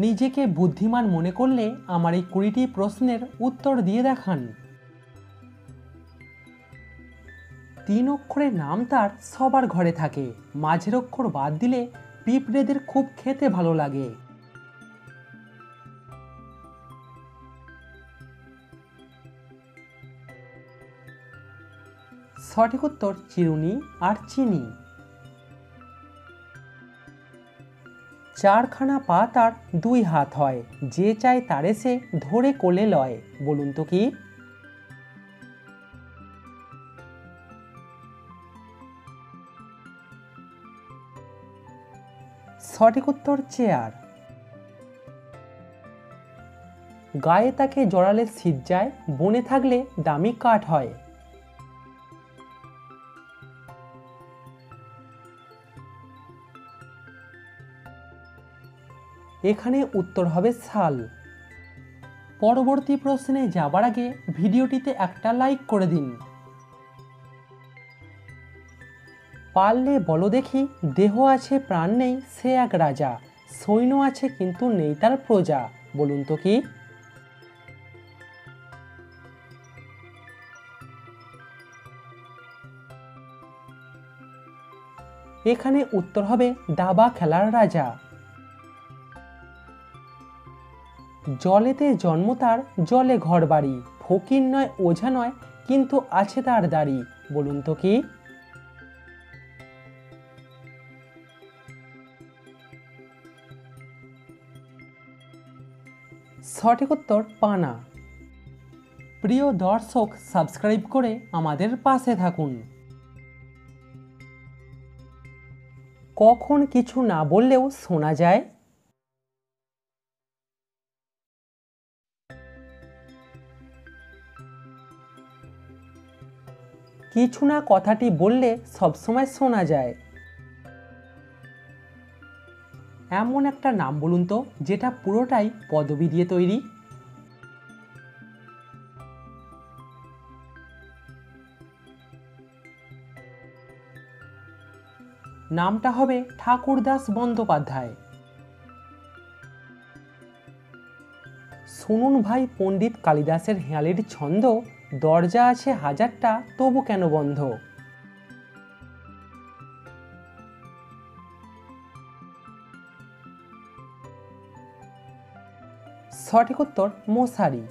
নিজেকে বুদ্ধিমান মনে করলে আমার এই 20টি প্রশ্নের উত্তর দিয়ে দেখান। 3 অক্ষরের নাম তার সবার ঘরে থাকে, মাঝের অক্ষর বাদ দিলে পিঁপড়েদের খুব খেতে ভালো লাগে। সঠিক উত্তর চিরুনি আর চিনি। 4খানা পা তার 2 হাত হয়, যে চায় তার এসে ধরে কোলে লয়, বলুন তো কি? সঠিক উত্তর চেয়ার। গায়ে তাকে জড়ালে শীত যায়, বনে থাকলে দামি কাঠ হয়। এখানে উত্তর হবে শাল। পরবর্তী প্রশ্নে যাবার আগে ভিডিওটিতে একটা লাইক করে দিন। পারলে বলো দেখি, দেহ আছে প্রাণ নেই সে এক রাজা, সৈন্য আছে কিন্তু নেই তার প্রজা, বলুন তো কি? এখানে উত্তর হবে দাবা খেলার রাজা। জলেতে জন্ম তার জলে ঘর বাড়ি, ফকির নয় ওঝা নয় কিন্তু আছে তার দাড়ি, বলুন তো কি? সঠিক উত্তর পানা। প্রিয় দর্শক, সাবস্ক্রাইব করে আমাদের পাশে থাকুন। কখন কিছু না বললেও শোনা যায়? কিছু না কথাটি বললে সবসময় শোনা যায়। এমন একটা নাম বলুন তো যেটা পুরোটাই পদবী দিয়ে তৈরি। নামটা হবে ঠাকুরদাস বন্দ্যোপাধ্যায়। শুনুন ভাই পণ্ডিত কালিদাসের হেঁয়ালির ছন্দ, দরজা আছে হাজারটা তবু কেন বন্ধ? সঠিক উত্তর মশারি।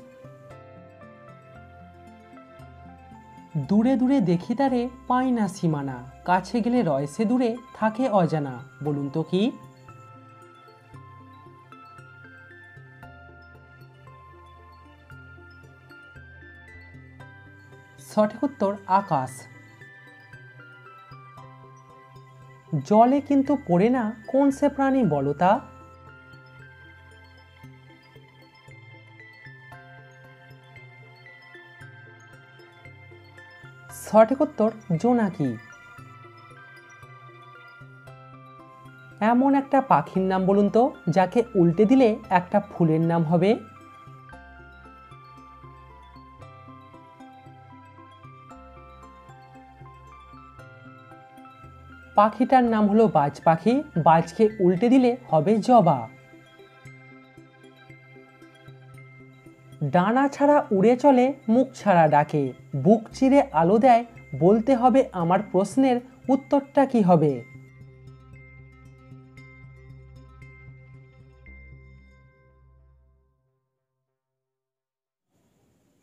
দূরে দূরে দেখি তারে পাই না সীমানা, কাছে গেলে রয় সে দূরে থাকে অজানা, বলুন তো কি? সঠিক উত্তর আকাশ। জলে কিন্তু পড়ে না কোন সে প্রাণী বলো তা? সঠিক উত্তর জোনাকি। এমন একটা পাখির নাম বলুন তো যাকে উল্টে দিলে একটা ফুলের নাম হবে। পাখিটার নাম হলো বাজ পাখি, বাজকে উল্টে দিলে হবে জবা। ডানা ছাড়া উড়ে চলে, মুখ ছাড়া ডাকে, বুক চিরে আলো দেয়, বলতে হবে আমার প্রশ্নের উত্তরটা কি হবে?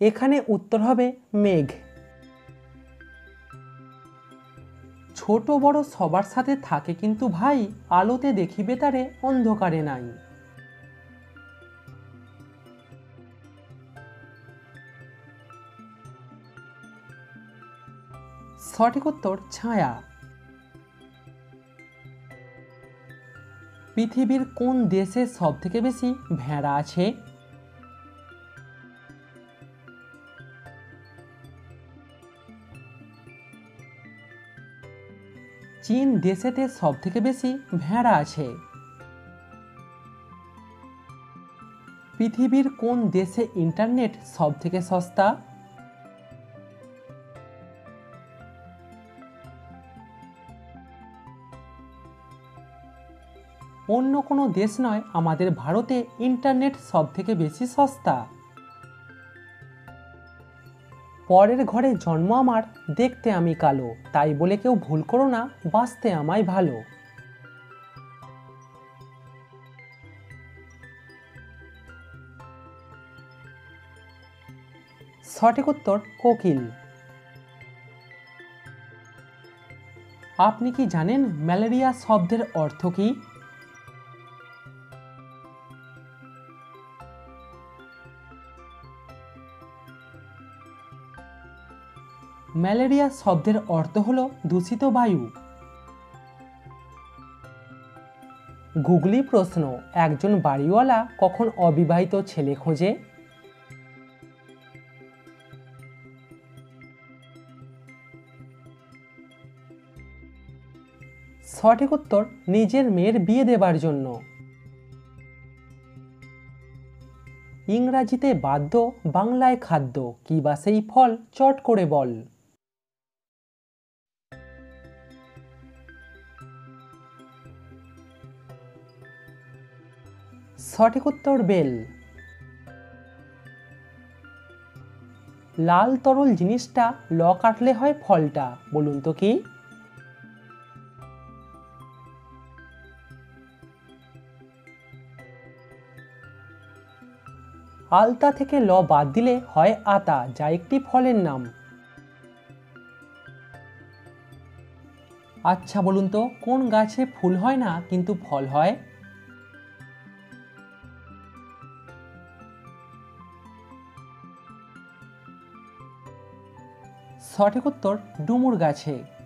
এখানে উত্তর হবে মেঘ। ছোট বড় সবার সাথে থাকে কিন্তু ভাই, আলোতে দেখিবে তারে অন্ধকারে নাই। সঠিক উত্তর ছায়া। পৃথিবীর কোন দেশে সব থেকে বেশি ভেড়া আছে? চীন দেশেতে সব থেকে বেশি ভেড়া আছে। পৃথিবীর কোন দেশে ইন্টারনেট সব থেকে সস্তা? অন্য অন্য কোনো দেশ নয়, আমাদের ভারতে ইন্টারনেট সবথেকে বেশি সস্তা। পরের ঘরে জন্ম আমার, দেখতে আমি কালো, তাই বলে কেউ ভুল করো না, বাঁচতে আমায় ভালো। সঠিক উত্তর কোকিল। আপনি কি জানেন ম্যালেরিয়া শব্দের অর্থ কী? ম্যালেরিয়া শব্দের অর্থ হল দূষিত বায়ু। গুগলি প্রশ্ন, একজন বাড়িওয়ালা কখন অবিবাহিত ছেলে খোঁজে? সঠিক উত্তর নিজের মেয়ের বিয়ে দেবার জন্য। ইংরাজিতে বাদ্য, বাংলায় খাদ্য, কি বা সেই ফল, চট করে বল। সঠিক উত্তর বেল। লাল তরল জিনিসটা ল কাটলে হয় ফলটা, বলুন তো কি? আলতা থেকে ল বাদ দিলে হয় আতা, যা একটি ফলের নাম। আচ্ছা বলুন তো, কোন গাছে ফুল হয় না কিন্তু ফল হয়? সঠিক উত্তর ডুমুর গাছে।